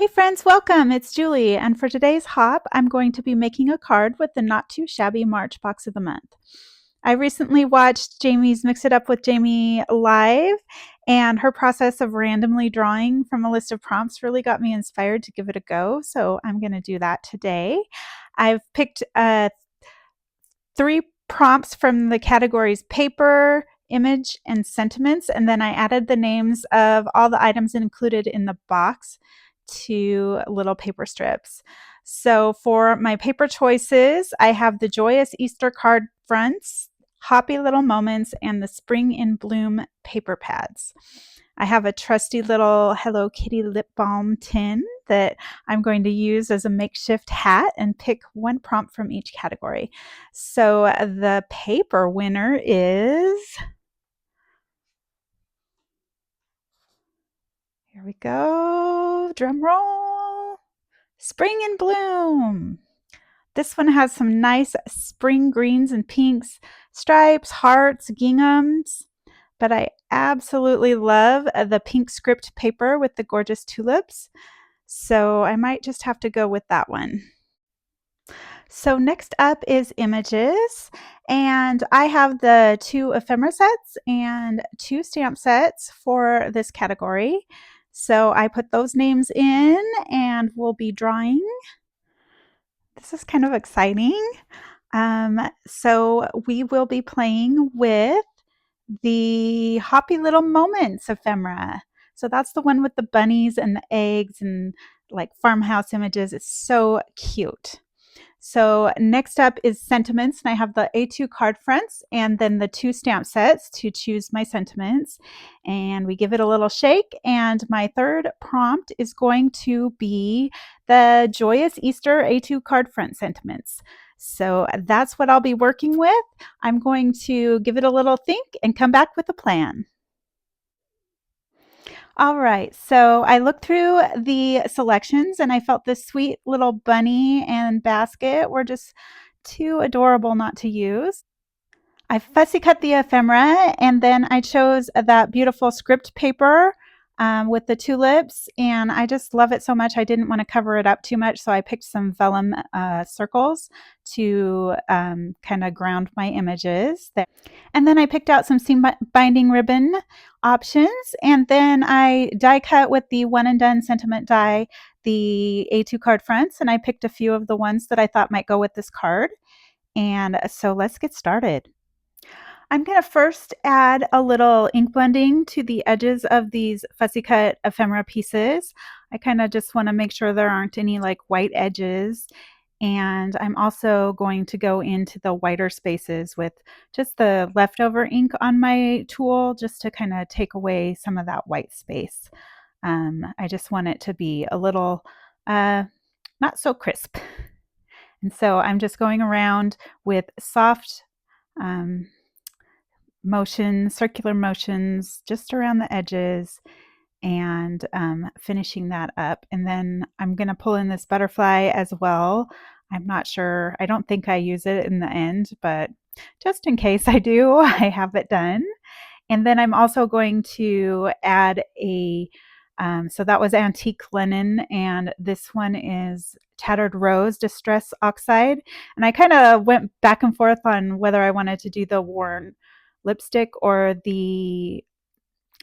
Hey friends, welcome. It's Julie, and for today's hop, I'm going to be making a card with the Not Too Shabby March Box of the Month. I recently watched Jamie's Mix It Up with Jamie live, and her process of randomly drawing from a list of prompts really got me inspired to give it a go. So I'm going to do that today. I've picked three prompts from the categories paper, image, and sentiments, and then I added the names of all the items included in the box to little paper strips. So for my paper choices, I have the Joyous Easter card fronts, Hoppy Little Moments, and the Spring in Bloom paper pads. I have a trusty little Hello Kitty lip balm tin that I'm going to use as a makeshift hat and pick one prompt from each category. So the paper winner is, here we go, drum roll, Spring in Bloom. This one has some nice spring greens and pinks, stripes, hearts, ginghams. But I absolutely love the pink script paper with the gorgeous tulips. So I might just have to go with that one. So next up is images, and I have the two ephemera sets and two stamp sets for this category. So I put those names in and we'll be drawing. This is kind of exciting. So we will be playing with the Hoppy Little Moments ephemera. So that's the one with the bunnies and the eggs and like farmhouse images. It's so cute. So next up is sentiments, and I have the A2 card fronts and then the two stamp sets to choose my sentiments. And we give it a little shake. And my third prompt is going to be the Joyous Easter A2 card front sentiments. So that's what I'll be working with. I'm going to give it a little think and come back with a plan. All right, so I looked through the selections and I felt this sweet little bunny and basket were just too adorable not to use. I fussy cut the ephemera and then I chose that beautiful script paper with the tulips, and I just love it so much. I didn't want to cover it up too much, so I picked some vellum circles to kind of ground my images there. And then I picked out some seam binding ribbon options, and then I die cut with the one and done sentiment die the A2 card fronts, and I picked a few of the ones that I thought might go with this card. And so let's get started. I'm going to first add a little ink blending to the edges of these fussy cut ephemera pieces. I kind of just want to make sure there aren't any like white edges. And I'm also going to go into the whiter spaces with just the leftover ink on my tool just to kind of take away some of that white space. I just want it to be a little not so crisp. And so I'm just going around with soft um, motions, circular motions just around the edges, and finishing that up. And then I'm going to pull in this butterfly as well. I'm not sure. I don't think I use it in the end, but just in case I do, I have it done. And then I'm also going to add so that was antique linen, and this one is tattered rose distress oxide. And I kind of went back and forth on whether I wanted to do the worn lipstick or the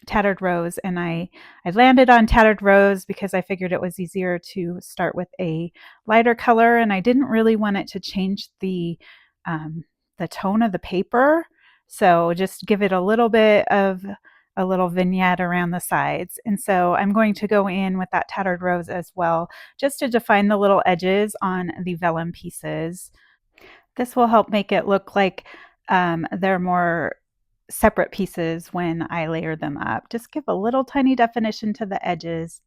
tattered rose, and I landed on tattered rose because I figured it was easier to start with a lighter color, and I didn't really want it to change the tone of the paper, so just give it a little bit of a little vignette around the sides. And so I'm going to go in with that tattered rose as well, just to define the little edges on the vellum pieces. This will help make it look like they're more separate pieces when I layer them up. Just give a little tiny definition to the edges.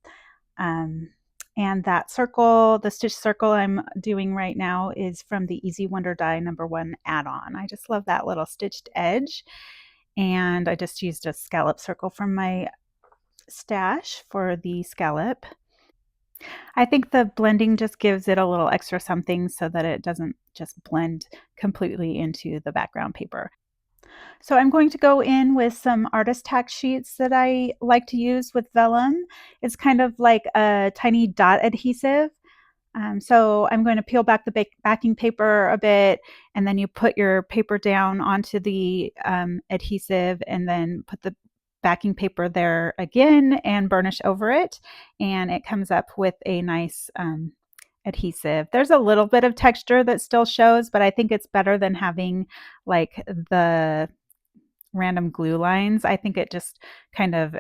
Um, and that circle, the stitch circle I'm doing right now is from the Easy Wonder Die #1 add-on. I just love that little stitched edge. And I just used a scallop circle from my stash for the scallop. I think the blending just gives it a little extra something so that it doesn't just blend completely into the background paper. So I'm going to go in with some artist tack sheets that I like to use with vellum. It's kind of like a tiny dot adhesive. So I'm going to peel back the backing paper a bit, and then you put your paper down onto the adhesive, and then put the backing paper there again and burnish over it, and it comes up with a nice adhesive. There's a little bit of texture that still shows, but I think it's better than having like the random glue lines. I think it just kind of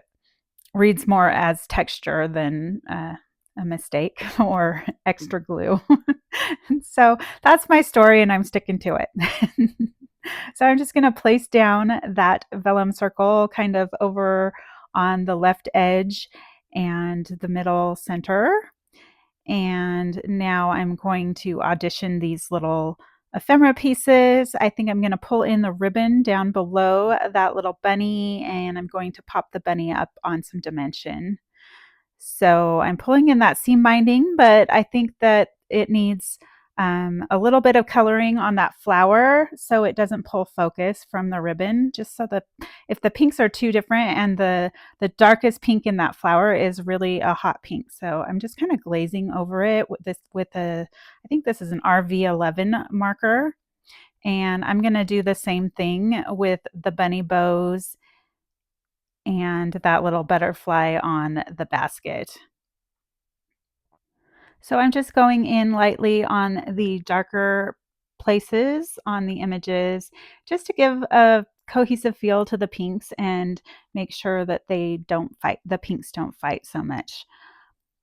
reads more as texture than a mistake or extra glue. So that's my story, and I'm sticking to it. So I'm just going to place down that vellum circle kind of over on the left edge and the middle center. And now I'm going to audition these little ephemera pieces. I think I'm going to pull in the ribbon down below that little bunny, and I'm going to pop the bunny up on some dimension. So I'm pulling in that seam binding, but I think that it needs a little bit of coloring on that flower so it doesn't pull focus from the ribbon, just so that if the pinks are too different and the darkest pink in that flower is really a hot pink. So I'm just kind of glazing over it with a, I think this is an RV11 marker. And I'm going to do the same thing with the bunny bows and that little butterfly on the basket. So I'm just going in lightly on the darker places on the images just to give a cohesive feel to the pinks and make sure that they don't fight, the pinks don't fight so much.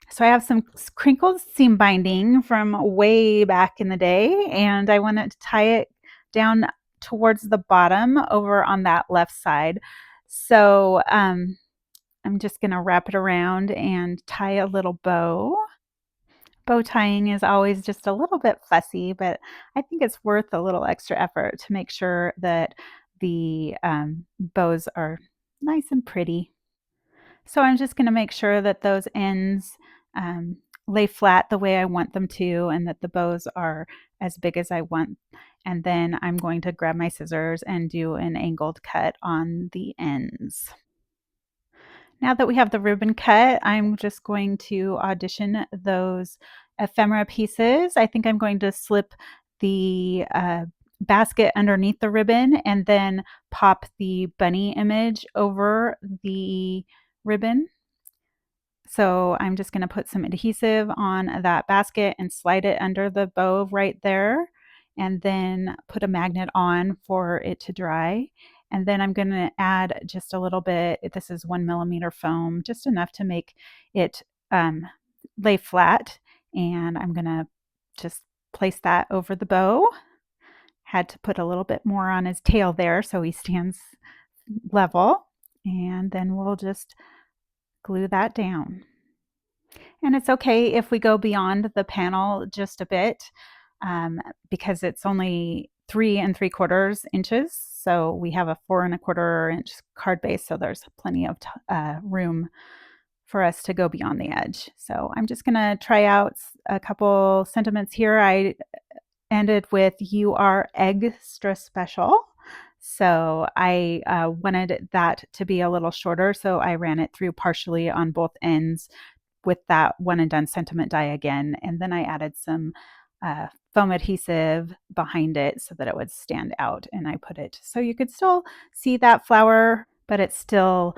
So I have some crinkled seam binding from way back in the day, and I wanted to tie it down towards the bottom over on that left side. So I'm just going to wrap it around and tie a little bow. Bow tying is always just a little bit fussy, but I think it's worth a little extra effort to make sure that the bows are nice and pretty. So I'm just going to make sure that those ends um, lay flat the way I want them to, and that the bows are as big as I want. And then I'm going to grab my scissors and do an angled cut on the ends. Now that we have the ribbon cut, I'm just going to audition those ephemera pieces. I think I'm going to slip the basket underneath the ribbon and then pop the bunny image over the ribbon. So I'm just going to put some adhesive on that basket and slide it under the bow right there, and then put a magnet on for it to dry. And then I'm going to add just a little bit, this is 1 millimeter foam, just enough to make it lay flat. And I'm going to just place that over the bow. Had to put a little bit more on his tail there so he stands level. And then we'll just glue that down. And it's okay if we go beyond the panel just a bit because it's only 3 3/4 inches. So we have a 4 1/4 inch card base, so there's plenty of room for us to go beyond the edge. So I'm just going to try out a couple sentiments here. I ended with "You are extra special." So I wanted that to be a little shorter, so I ran it through partially on both ends with that one and done sentiment die again. And then I added some foam adhesive behind it so that it would stand out. And I put it so you could still see that flower, but it's still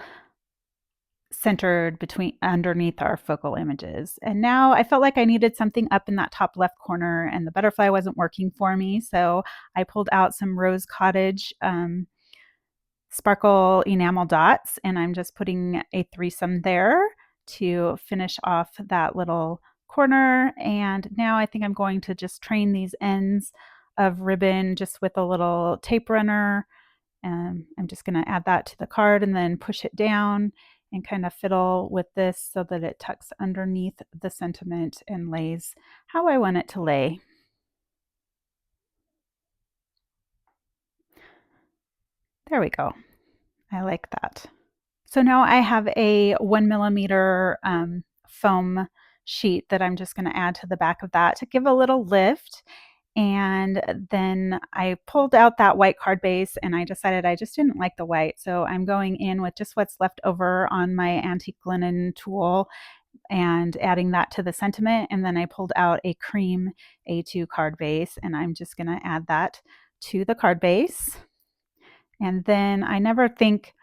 centered between underneath our focal images. And now I felt like I needed something up in that top left corner, and the butterfly wasn't working for me. So I pulled out some Rose Cottage sparkle enamel dots, and I'm just putting a threesome there to finish off that little corner. And now I think I'm going to just train these ends of ribbon just with a little tape runner. I'm just going to add that to the card and then push it down and kind of fiddle with this so that it tucks underneath the sentiment and lays how I want it to lay. There we go. I like that. So now I have a 1 millimeter foam sheet that I'm just going to add to the back of that to give a little lift. And then I pulled out that white card base and I decided I just didn't like the white. So I'm going in with just what's left over on my antique linen tool and adding that to the sentiment. And then I pulled out a cream A2 card base and I'm just going to add that to the card base. And then I never think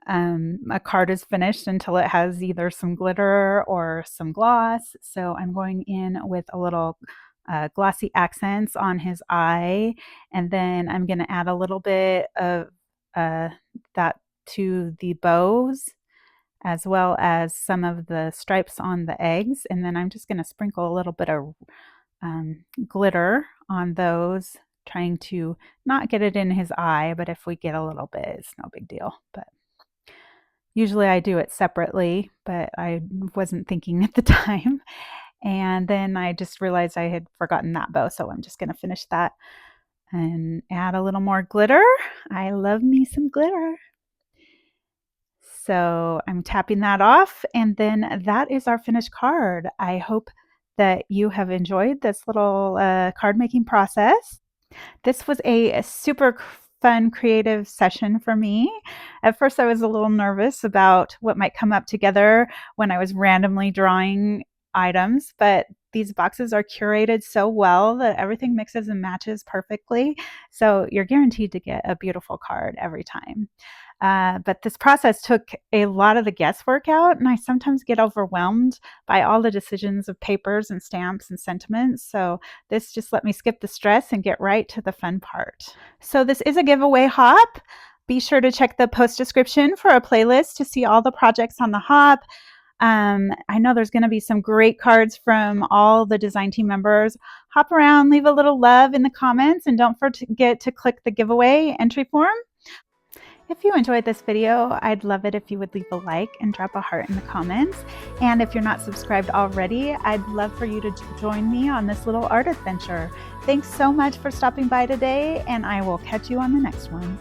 a card is finished until it has either some glitter or some gloss. So I'm going in with a little glossy accents on his eye. And then I'm going to add a little bit of uh, that to the bows, as well as some of the stripes on the eggs. And then I'm just going to sprinkle a little bit of glitter on those, trying to not get it in his eye, but if we get a little bit, it's no big deal. But usually I do it separately, but I wasn't thinking at the time. And then I just realized I had forgotten that bow, so I'm just going to finish that and add a little more glitter. I love me some glitter. So I'm tapping that off, and then that is our finished card. I hope that you have enjoyed this little card making process. This was a super fun, creative session for me. At first, I was a little nervous about what might come up together when I was randomly drawing items, but these boxes are curated so well that everything mixes and matches perfectly. So you're guaranteed to get a beautiful card every time. But this process took a lot of the guesswork out, and I sometimes get overwhelmed by all the decisions of papers and stamps and sentiments. So this just let me skip the stress and get right to the fun part. So this is a giveaway hop. Be sure to check the post description for a playlist to see all the projects on the hop. I know there's going to be some great cards from all the design team members. Hop around, leave a little love in the comments, and don't forget to click the giveaway entry form. If you enjoyed this video, I'd love it if you would leave a like and drop a heart in the comments. And if you're not subscribed already, I'd love for you to join me on this little art adventure. Thanks so much for stopping by today, and I will catch you on the next one.